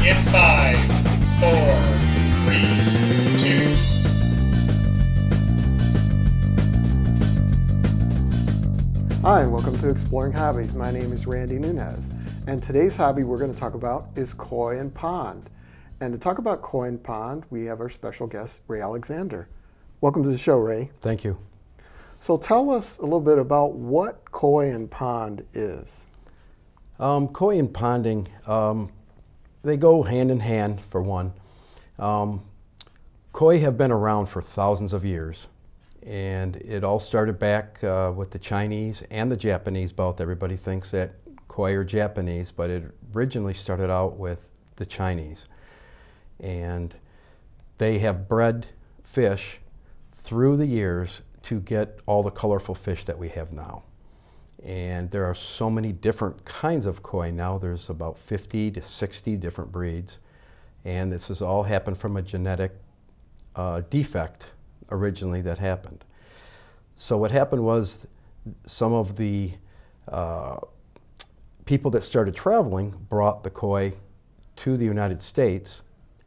in 5, 4, 3, 2. Hi, and welcome to Exploring Hobbies. My name is Randy Nunez, and today's hobby we're going to talk about is koi and pond. And to talk about koi and pond, we have our special guest, Ray Alexander. Welcome to the show, Ray. Thank you. So tell us a little bit about what koi and pond is. Koi and ponding, they go hand in hand for one. Koi have been around for thousands of years, and it all started back with the Chinese and the Japanese both. Everybody thinks that koi are Japanese, but it originally started out with the Chinese. And they have bred fish through the years to get all the colorful fish that we have now. And there are so many different kinds of koi now. There's about 50 to 60 different breeds. And this has all happened from a genetic defect originally that happened. So what happened was some of the people that started traveling brought the koi to the United States,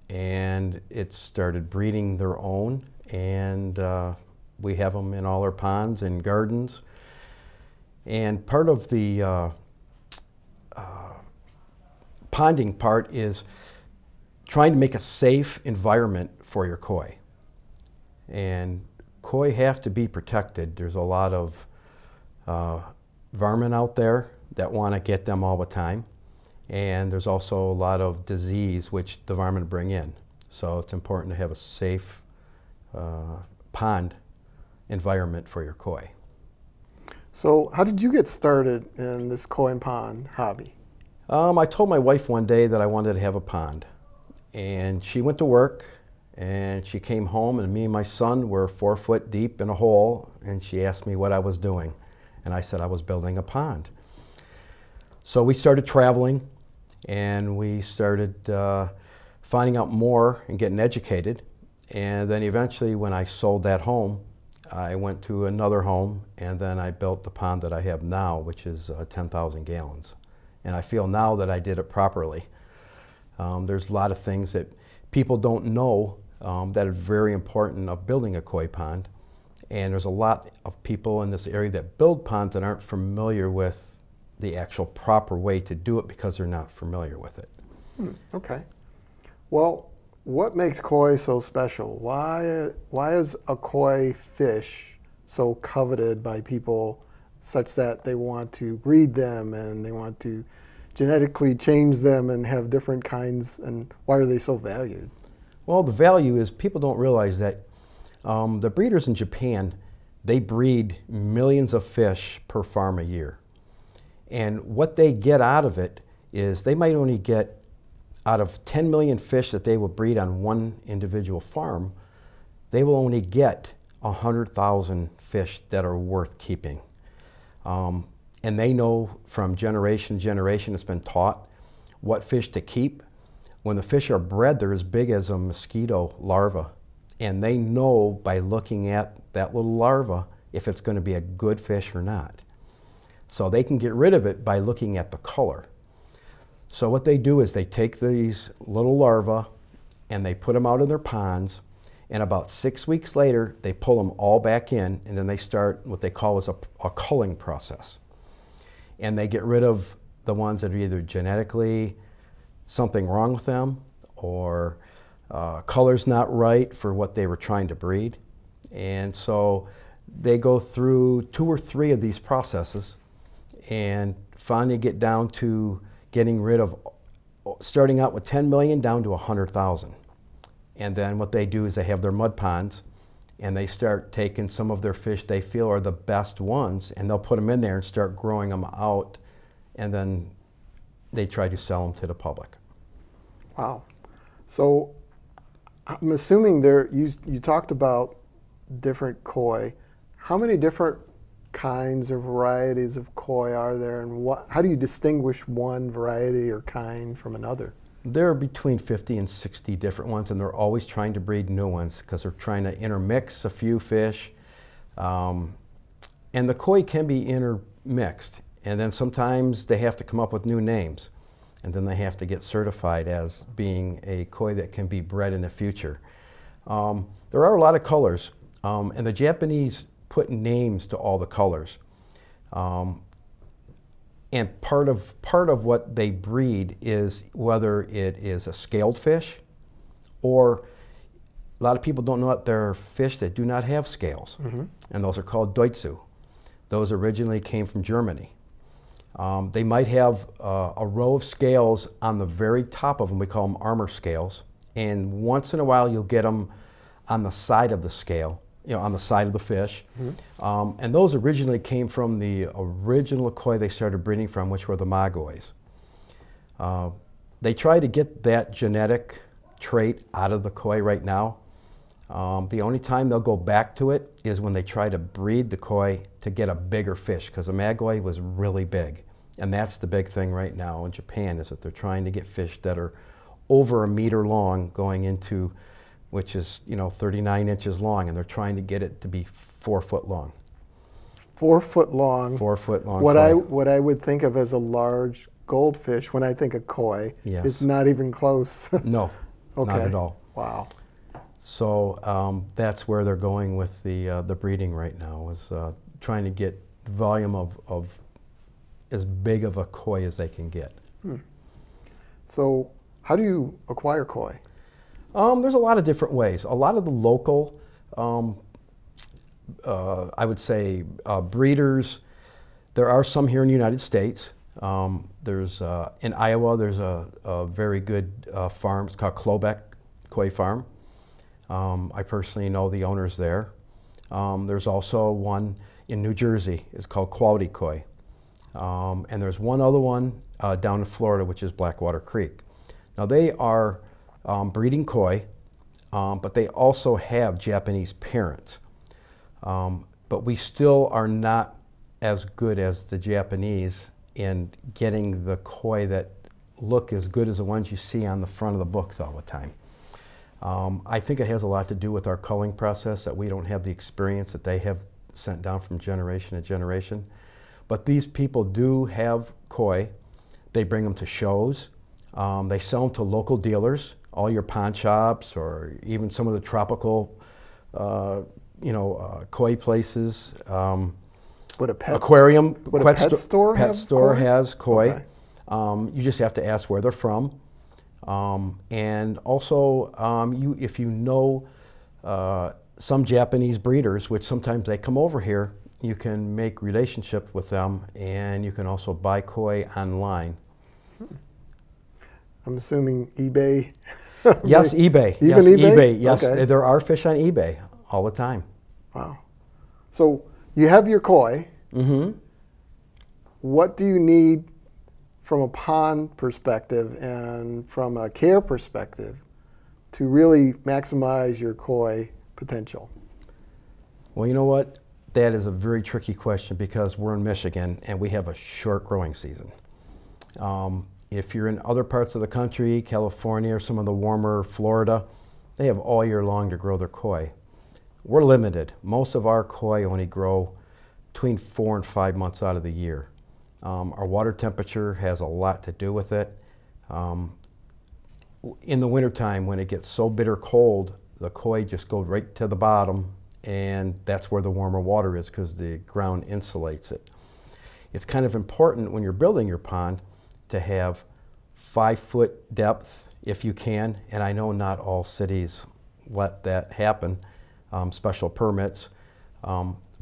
and it started breeding their own, and we have them in all our ponds and gardens. And part of the ponding part is trying to make a safe environment for your koi. And koi have to be protected. There's a lot of vermin out there that want to get them all the time. And there's also a lot of disease which the vermin bring in. So it's important to have a safe pond environment for your koi. So how did you get started in this koi and pond hobby? I told my wife one day that I wanted to have a pond. And she went to work, and she came home, and me and my son were 4 foot deep in a hole, and she asked me what I was doing. And I said I was building a pond. So we started traveling, and we started finding out more and getting educated. And then eventually, when I sold that home, I went to another home, and then I built the pond that I have now, which is 10,000 gallons. And I feel now that I did it properly. There's a lot of things that people don't know that are very important of building a koi pond. And there's a lot of people in this area that build ponds that aren't familiar with the actual proper way to do it because they're not familiar with it. Okay. Well, what makes koi so special? Why is a koi fish so coveted by people such that they want to breed them and they want to genetically change them and have different kinds, and why are they so valued? Well, the value is people don't realize that the breeders in Japan, they breed millions of fish per farm a year. And what they get out of it is they might only get, out of 10 million fish that they will breed on one individual farm, they will only get 100,000 fish that are worth keeping. And they know from generation to generation, it's been taught what fish to keep. When the fish are bred, they're as big as a mosquito larva. And they know by looking at that little larva if it's going to be a good fish or not. So they can get rid of it by looking at the color. So what they do is they take these little larvae and they put them out in their ponds, and about 6 weeks later they pull them all back in, and then they start what they call is a culling process. And they get rid of the ones that are either genetically something wrong with them, or color's not right for what they were trying to breed. And so they go through 2 or 3 of these processes and finally get down to getting rid of, starting out with 10 million down to 100,000. And then what they do is they have their mud ponds, and they start taking some of their fish they feel are the best ones, and they'll put them in there and start growing them out, and then they try to sell them to the public. Wow. So I'm assuming you talked about different koi. How many different kinds or varieties of koi are there, and how do you distinguish one variety or kind from another? There are between 50 and 60 different ones, and they're always trying to breed new ones because they're trying to intermix a few fish. And the koi can be intermixed, and then sometimes they have to come up with new names. and then they have to get certified as being a koi that can be bred in the future. There are a lot of colors, and the Japanese put names to all the colors. And part of what they breed is whether it is a scaled fish, or a lot of people don't know that there are fish that do not have scales, and those are called doitsu. Those originally came from Germany. They might have a row of scales on the very top of them. We call them armor scales. And once in a while you'll get them on the side of the scale, on the side of the fish. And those originally came from the original koi they started breeding from, which were the magois. They try to get that genetic trait out of the koi right now. The only time they'll go back to it is when they try to breed the koi to get a bigger fish, because the magoi was really big. And that's the big thing right now in Japan, is that they're trying to get fish that are over 1 meter long, going into, which is 39 inches long, and they're trying to get it to be 4 foot long. 4 foot long. 4 foot long. What I would think of as a large goldfish when I think of koi is not even close. No, okay. Not at all. Wow. So that's where they're going with the breeding right now, is trying to get the volume of as big of a koi as they can get. So how do you acquire koi? There's a lot of different ways. A lot of the local, I would say, breeders, there are some here in the United States. There's in Iowa, there's a very good farm. It's called Klobeck Koi Farm. I personally know the owners there. There's also one in New Jersey. It's called Quality Koi. And there's one other one down in Florida, which is Blackwater Creek. Now they are breeding koi, but they also have Japanese parents. But we still are not as good as the Japanese in getting the koi that look as good as the ones you see on the front of the books all the time. I think it has a lot to do with our culling process, that we don't have the experience that they have sent down from generation to generation. But these people do have koi. They bring them to shows. They sell them to local dealers, all your pawn shops, or even some of the tropical, koi places. Would a pet aquarium, would a pet store pet have store koi? has koi. Okay. You just have to ask where they're from. And also, if you know some Japanese breeders, which sometimes they come over here, you can make relationship with them, and you can also buy koi online. I'm assuming eBay. Yes, eBay. Even yes, eBay? Yes, Okay. there are fish on eBay all the time. Wow. So you have your koi. What do you need from a pond perspective and from a care perspective to really maximize your koi potential? Well, you know what? That is a very tricky question, because we're in Michigan and we have a short growing season. If you're in other parts of the country, California or some of the warmer Florida, they have all year long to grow their koi. We're limited. Most of our koi only grow between 4 and 5 months out of the year. Our water temperature has a lot to do with it. In the wintertime, when it gets so bitter cold, the koi just go right to the bottom, and that's where the warmer water is, because the ground insulates it. It's kind of important when you're building your pond to have 5 foot depth if you can, and I know not all cities let that happen, special permits,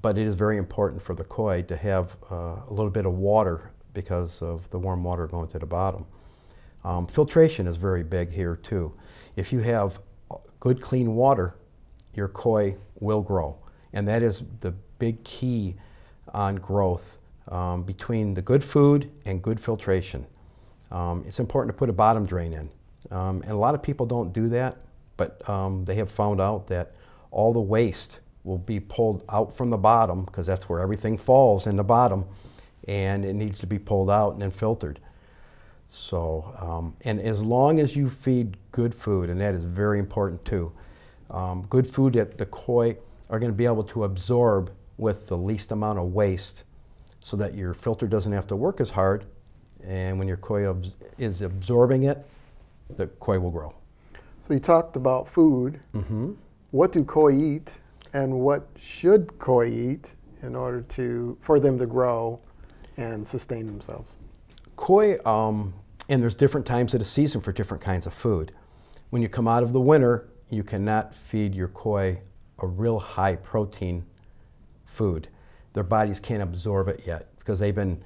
but it is very important for the koi to have a little bit of water because of the warm water going to the bottom. Filtration is very big here too. If you have good clean water, your koi will grow, and that is the big key on growth, between the good food and good filtration. It's important to put a bottom drain in, and a lot of people don't do that, but they have found out that all the waste will be pulled out from the bottom, because that's where everything falls, in the bottom, and it needs to be pulled out and then filtered. So, and as long as you feed good food, and that is very important too, good food that the koi are going to be able to absorb with the least amount of waste, so that your filter doesn't have to work as hard, And when your koi is absorbing it, the koi will grow. So you talked about food. Mm-hmm. What do koi eat, and what should koi eat in order for them to grow and sustain themselves? Koi, and there's different times of the season for different kinds of food. When you come out of the winter, you cannot feed your koi a real high protein food. Their bodies can't absorb it yet because they've been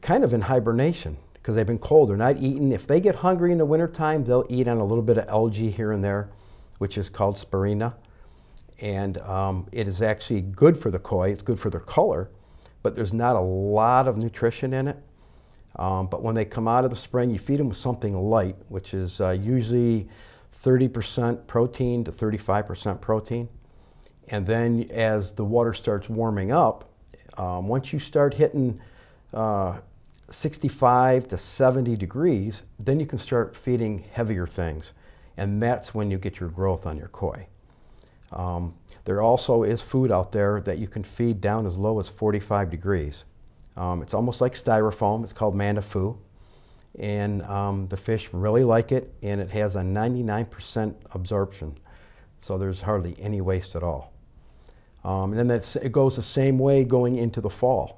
kind of in hibernation because they've been cold. They're not eating. If they get hungry in the wintertime, they'll eat on a little bit of algae here and there, which is called spirina. And it is actually good for the koi. It's good for their color, but there's not a lot of nutrition in it. But when they come out of the spring, you feed them with something light, which is usually 30% protein to 35% protein. And then as the water starts warming up, once you start hitting 65 to 70 degrees, then you can start feeding heavier things. And that's when you get your growth on your koi. There also is food out there that you can feed down as low as 45 degrees. It's almost like styrofoam. It's called mandafu. And the fish really like it, and it has a 99% absorption. So there's hardly any waste at all. And then it goes the same way going into the fall.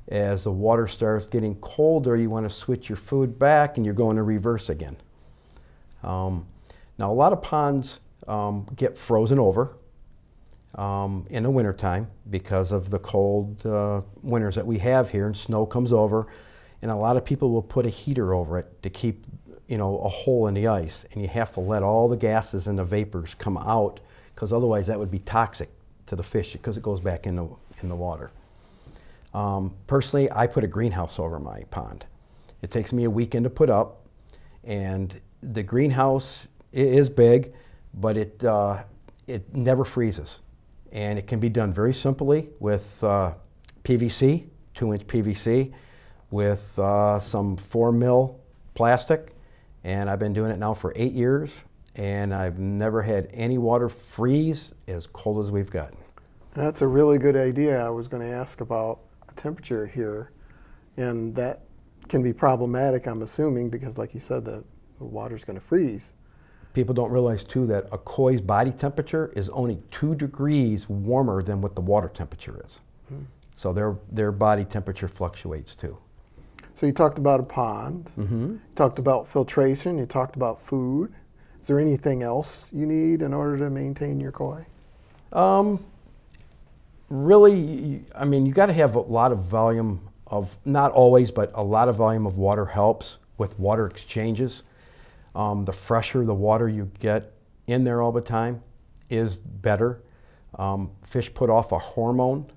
As the water starts getting colder, you want to switch your food back, and you're going to reverse again. Now, a lot of ponds get frozen over in the wintertime because of the cold winters that we have here, and snow comes over, and a lot of people will put a heater over it to keep, a hole in the ice, and you have to let all the gases and the vapors come out because otherwise that would be toxic to the fish because it goes back in the water. Personally, I put a greenhouse over my pond. It takes me a weekend to put up, and the greenhouse is big, but it never freezes. And it can be done very simply with PVC, 2-inch PVC, with some 4 mil plastic. And I've been doing it now for 8 years, and I've never had any water freeze as cold as we've gotten. That's a really good idea. I was going to ask about the temperature here, and that can be problematic, I'm assuming, because like you said, the water's going to freeze. People don't realize too that a koi's body temperature is only 2 degrees warmer than what the water temperature is. So their body temperature fluctuates too. So you talked about a pond, you talked about filtration, you talked about food. Is there anything else you need in order to maintain your koi? Really, I mean, you got to have a lot of volume of, not always, but a lot of volume of water helps with water exchanges. The fresher the water you get in there all the time is better. Fish put off a hormone,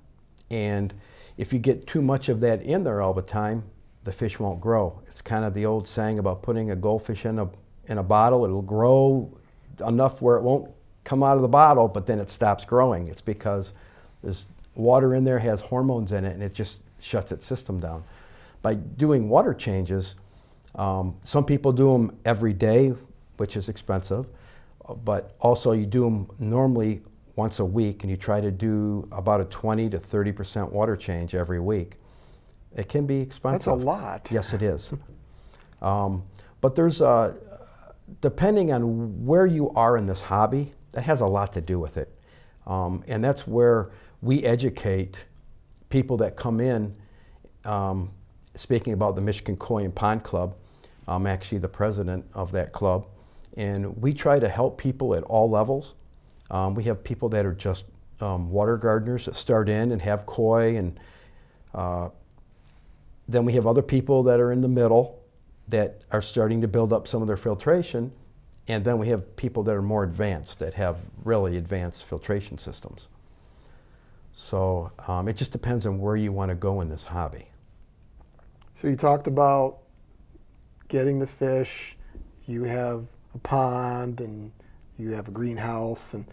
and if you get too much of that in there all the time, the fish won't grow. It's kind of the old saying about putting a goldfish in a bottle. It'll grow enough where it won't come out of the bottle, but then it stops growing. It's because there's water in there, has hormones in it, and it just shuts its system down. By doing water changes, some people do them every day, which is expensive, but also you do them normally once a week, and you try to do about a 20 to 30% water change every week. It can be expensive. That's a lot. Yes, it is. But there's, depending on where you are in this hobby, that has a lot to do with it. And that's where we educate people that come in. Speaking about the Michigan Koi and Pond Club, I'm actually the president of that club, and we try to help people at all levels. We have people that are just water gardeners that start in and have koi, and then we have other people that are in the middle that are starting to build up some of their filtration, and then we have people that are more advanced that have really advanced filtration systems. So it just depends on where you want to go in this hobby. So you talked about getting the fish, you have a pond, and you have a greenhouse, and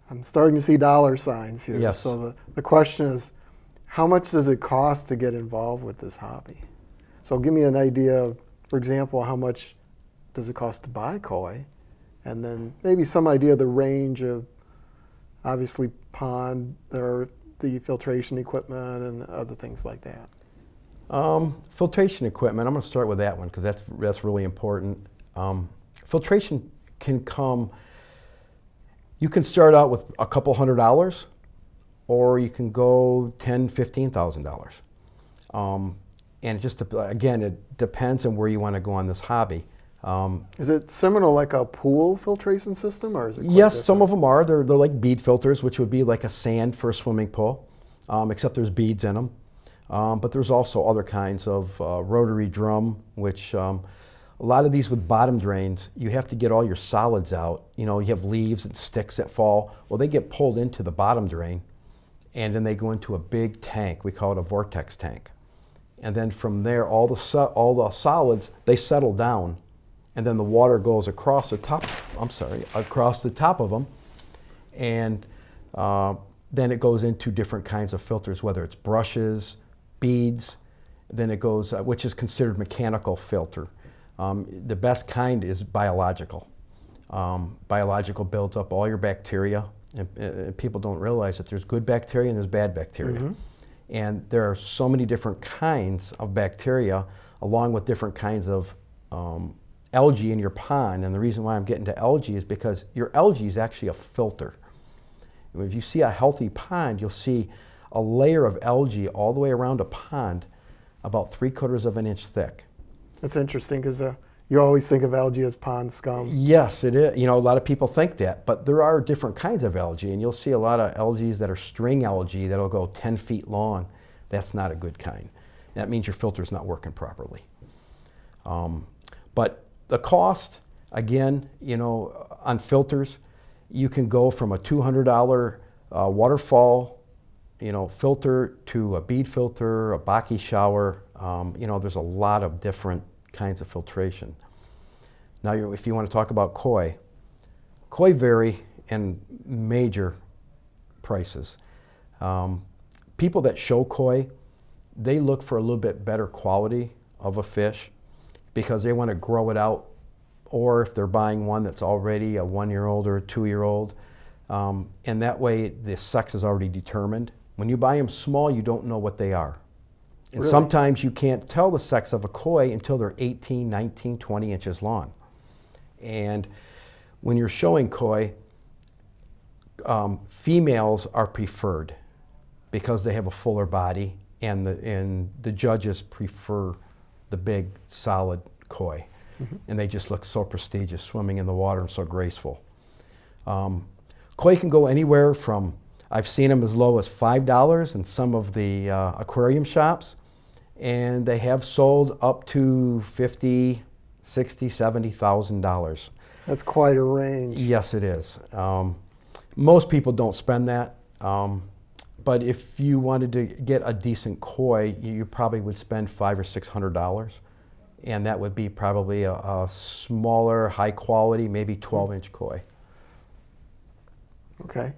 I'm starting to see dollar signs here. Yes. So the question is, how much does it cost to get involved with this hobby? So give me an idea of, for example, how much does it cost to buy koi? And then maybe some idea of the range of, obviously, pond, or the filtration equipment and other things like that. Filtration equipment, I'm going to start with that one because that's really important. Filtration can come, you can start out with a couple $100, or you can go $10,000, $15,000. And it just, again, it depends on where you want to go on this hobby. Is it similar to like a pool filtration system, or is it quite Yes, different? some of them are. They're like bead filters, which would be like a sand for a swimming pool, except there's beads in them. But there's also other kinds of rotary drum, which a lot of these with bottom drains, you have to get all your solids out. You know, you have leaves and sticks that fall. Well, they get pulled into the bottom drain, and then they go into a big tank. We call it a vortex tank. And then from there, all the solids, they settle down, and then the water goes across the top, across the top of them, and then it goes into different kinds of filters, whether it's brushes, beads, then it goes, which is considered mechanical filter. The best kind is biological. Biological builds up all your bacteria, and people don't realize that there's good bacteria and there's bad bacteria. Mm-hmm. And there are so many different kinds of bacteria, along with different kinds of algae in your pond. And the reason why I'm getting to algae is because your algae is actually a filter. If you see a healthy pond, you'll see a layer of algae all the way around a pond, about 3/4 of an inch thick. That's interesting because you always think of algae as pond scum. Yes, it is. You know, a lot of people think that, but there are different kinds of algae, and you'll see a lot of algae that are string algae that'll go 10 feet long. That's not a good kind. That means your filter's not working properly. But the cost, again, you know, on filters, you can go from a $200 waterfall, you know, filter to a bead filter, a Baki shower. You know, there's a lot of different kinds of filtration. Now, if you want to talk about koi vary in major prices. People that show koi, they look for a little bit better quality of a fish because they want to grow it out, or if they're buying one that's already a 1-year-old or a 2-year-old, and that way the sex is already determined. When you buy them small, you don't know what they are. And really? Sometimes you can't tell the sex of a koi until they're 18, 19, 20 inches long. And when you're showing koi, females are preferred because they have a fuller body, and the judges prefer the big, solid koi. Mm-hmm. And they just look so prestigious swimming in the water and so graceful. Koi can go anywhere from, I've seen them as low as $5 in some of the aquarium shops, and they have sold up to $50,000, $60,000, $70,000. That's quite a range. Yes, it is. Most people don't spend that, but if you wanted to get a decent koi, you probably would spend $500 or $600, and that would be probably a smaller, high quality, maybe 12-inch koi. Okay.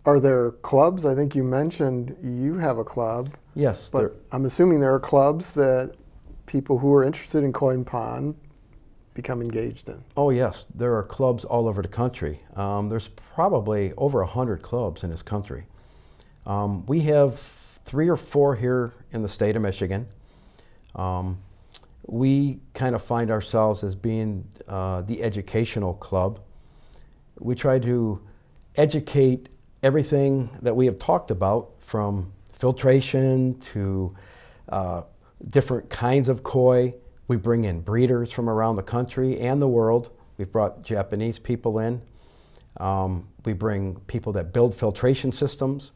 Are there clubs? I think you mentioned you have a club. Yes. But I'm assuming there are clubs that people who are interested in koi and pond become engaged in. Oh yes, there are clubs all over the country. There's probably over 100 clubs in this country. We have 3 or 4 here in the state of Michigan. We kind of find ourselves as being the educational club. We try to educate everything that we have talked about, from filtration to different kinds of koi. We bring in breeders from around the country and the world. We've brought Japanese people in. We bring people that build filtration systems.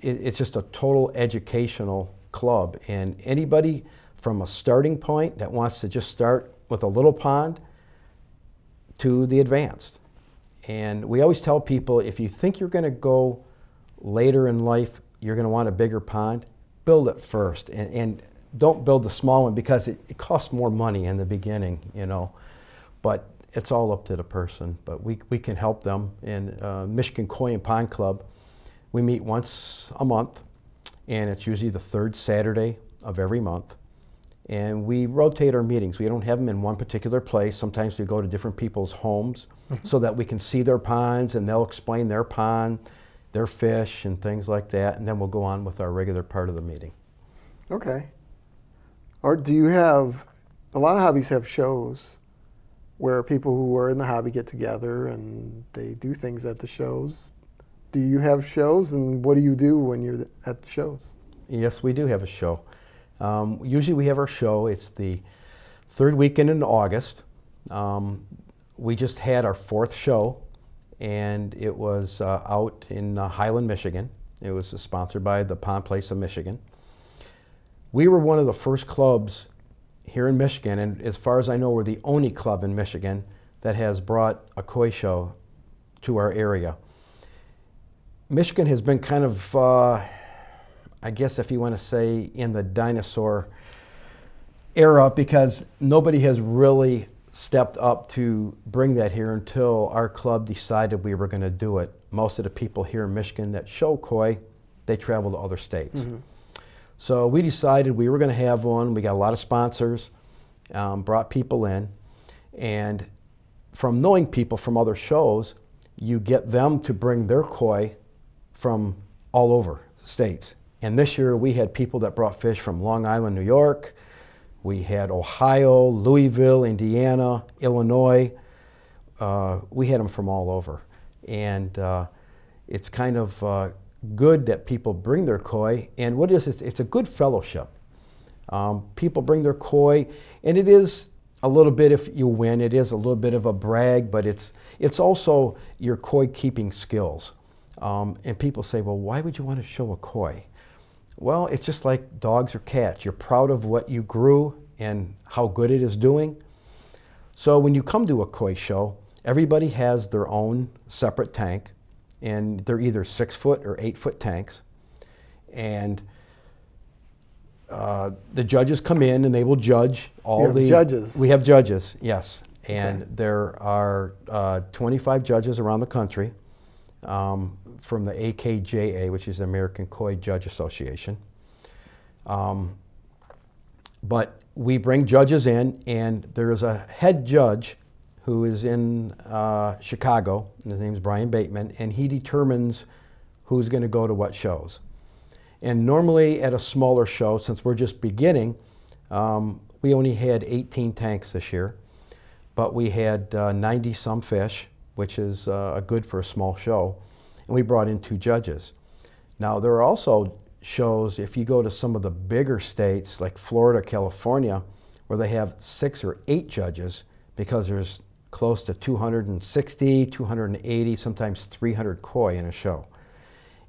It's just a total educational club, and anybody from a starting point that wants to just start with a little pond to the advanced. And we always tell people, if you think you're going to go later in life, you're going to want a bigger pond, build it first. And don't build the small one because it costs more money in the beginning, you know. But it's all up to the person. But we can help them. In Michigan Koi and Pond Club, we meet once a month, and it's usually the 3rd Saturday of every month. And we rotate our meetings. We don't have them in one particular place. Sometimes we go to different people's homes so that we can see their ponds, and they'll explain their pond, their fish, and things like that. And then we'll go on with our regular part of the meeting. Okay. Or do you have, a lot of hobbies have shows where people who are in the hobby get together and they do things at the shows. Do you have shows, and what do you do when you're at the shows? Yes, we do have a show. Usually we have our show. It's the third weekend in August. We just had our fourth show, and it was out in Highland, Michigan. It was sponsored by the Pond Place of Michigan. We were one of the first clubs here in Michigan, and as far as I know, we're the only club in Michigan that has brought a koi show to our area. Michigan has been kind of, I guess if you want to say, in the dinosaur era, because nobody has really stepped up to bring that here until our club decided we were going to do it. Most of the people here in Michigan that show koi, they travel to other states. Mm-hmm. So we decided we were going to have one. We got a lot of sponsors, brought people in, and from knowing people from other shows, you get them to bring their koi from all over the states. And this year we had people that brought fish from Long Island, New York. We had Ohio, Louisville, Indiana, Illinois. We had them from all over. And it's kind of good that people bring their koi. And what it is, it's a good fellowship. People bring their koi, and it is a little bit, if you win, it is a little bit of a brag, but it's also your koi keeping skills. And people say, well, why would you want to show a koi? Well, it's just like dogs or cats. You're proud of what you grew and how good it is doing. So when you come to a koi show, everybody has their own separate tank, and they're either 6-foot or 8-foot tanks. And the judges come in and they will judge all the judges. We have judges, yes. And okay. There are 25 judges around the country. From the AKJA, which is the American Koi Judge Association. But we bring judges in, and there is a head judge who is in Chicago, and his name is Brian Bateman, and he determines who's going to go to what shows. And normally at a smaller show, since we're just beginning, we only had 18 tanks this year, but we had 90-some fish, which is good for a small show. And we brought in 2 judges. Now, there are also shows, if you go to some of the bigger states, like Florida, California, where they have 6 or 8 judges, because there's close to 260, 280, sometimes 300 koi in a show.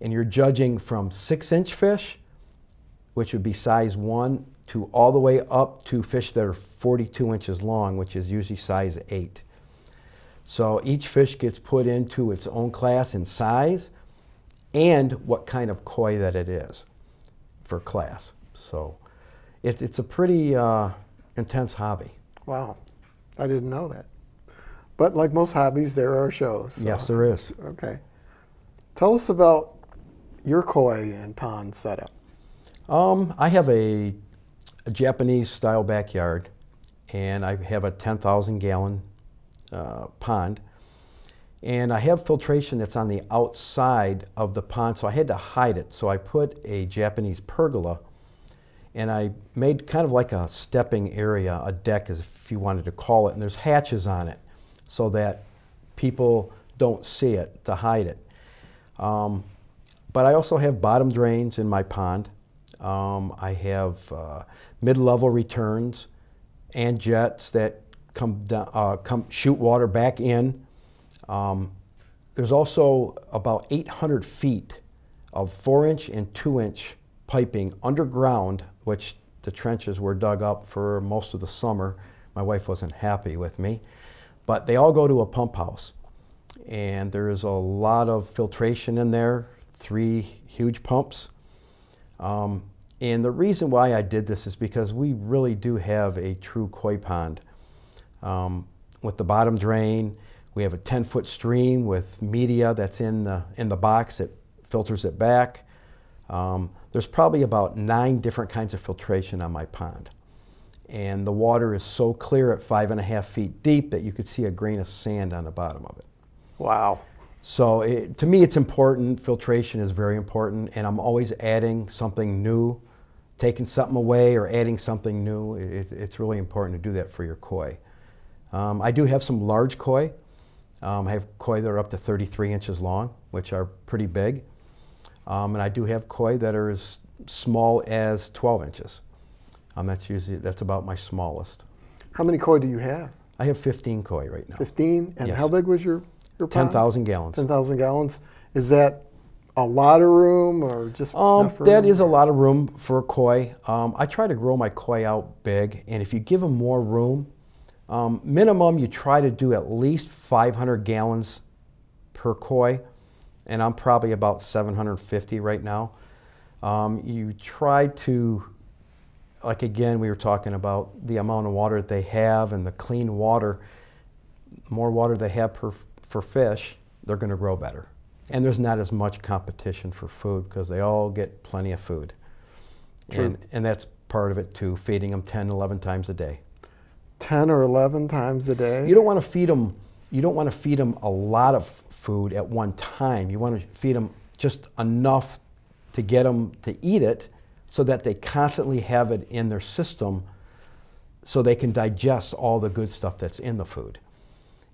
And you're judging from 6-inch fish, which would be size 1, to all the way up to fish that are 42 inches long, which is usually size 8. So each fish gets put into its own class in size and what kind of koi that it is for class. So it's a pretty intense hobby. Wow, I didn't know that. But like most hobbies, there are shows. So. Yes, there is. Okay. Tell us about your koi and pond setup. I have a Japanese style backyard, and I have a 10,000 gallon pond, and I have filtration that's on the outside of the pond, so I had to hide it. So I put a Japanese pergola, and I made kind of like a stepping area, a deck, as if you wanted to call it, and there's hatches on it so that people don't see it, to hide it. But I also have bottom drains in my pond. I have mid-level returns and jets that come shoot water back in. There's also about 800 feet of 4-inch and 2-inch piping underground, which the trenches were dug up for most of the summer. My wife wasn't happy with me, but they all go to a pump house. And there is a lot of filtration in there, 3 huge pumps. And the reason why I did this is because we really do have a true koi pond. With the bottom drain, we have a 10-foot stream with media that's in the box that filters it back. There's probably about 9 different kinds of filtration on my pond. And the water is so clear at 5.5 feet deep that you could see a grain of sand on the bottom of it. Wow. So to me, it's important. Filtration is very important, and I'm always adding something new taking something away or adding something new, it's really important to do that for your koi. I do have some large koi. I have koi that are up to 33 inches long, which are pretty big. And I do have koi that are as small as 12 inches. That's about my smallest. How many koi do you have? I have 15 koi right now. 15? And Yes. how big was your pond? 10,000 gallons. 10,000 gallons. Is that a lot of room or just enough room? That is a lot of room for a koi. I try to grow my koi out big, and if you give them more room, minimum you try to do at least 500 gallons per koi, and I'm probably about 750 right now. You try to, like again, we were talking about the amount of water that they have and the clean water. The more water they have for fish, they're going to grow better. And there's not as much competition for food because they all get plenty of food. True. And that's part of it too, feeding them 10, 11 times a day. 10 or 11 times a day? You don't want to feed them a lot of food at one time. You want to feed them just enough to get them to eat it so that they constantly have it in their system so they can digest all the good stuff that's in the food.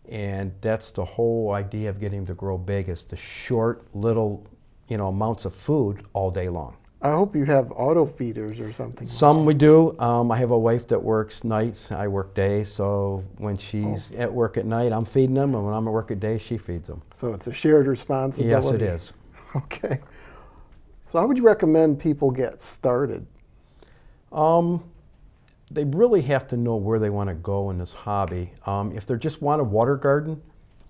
And that's the whole idea of getting them to grow big, is the short little amounts of food all day long. I hope you have auto feeders or something. Some we do. I have a wife that works nights. I work days, so when she's at work at night, I'm feeding them, and when I'm at work at day, she feeds them. So it's a shared responsibility. Yes, it is. Okay. So how would you recommend people get started? They really have to know where they want to go in this hobby. If they just want a water garden,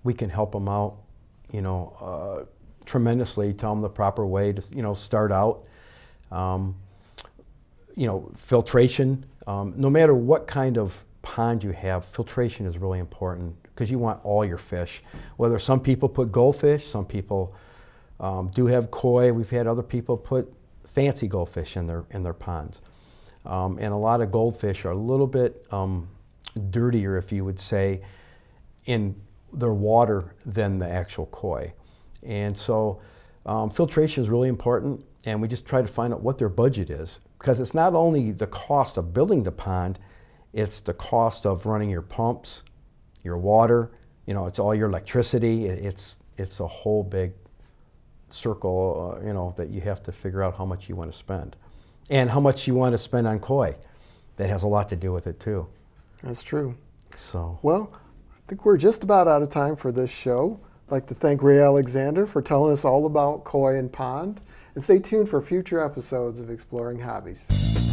we can help them out, tremendously. Tell them the proper way to, start out. Filtration. No matter what kind of pond you have, filtration is really important because you want all your fish. Whether some people put goldfish, some people do have koi. We've had other people put fancy goldfish in their ponds. And a lot of goldfish are a little bit dirtier, if you would say, in their water than the actual koi. And so filtration is really important, and we just try to find out what their budget is, because it's not only the cost of building the pond, it's the cost of running your pumps, your water, it's all your electricity. It's a whole big circle, that you have to figure out how much you want to spend. And how much you want to spend on koi. That has a lot to do with it too. That's true. So. Well, I think we're just about out of time for this show. I'd like to thank Ray Alexander for telling us all about koi and pond. And stay tuned for future episodes of Exploring Hobbies.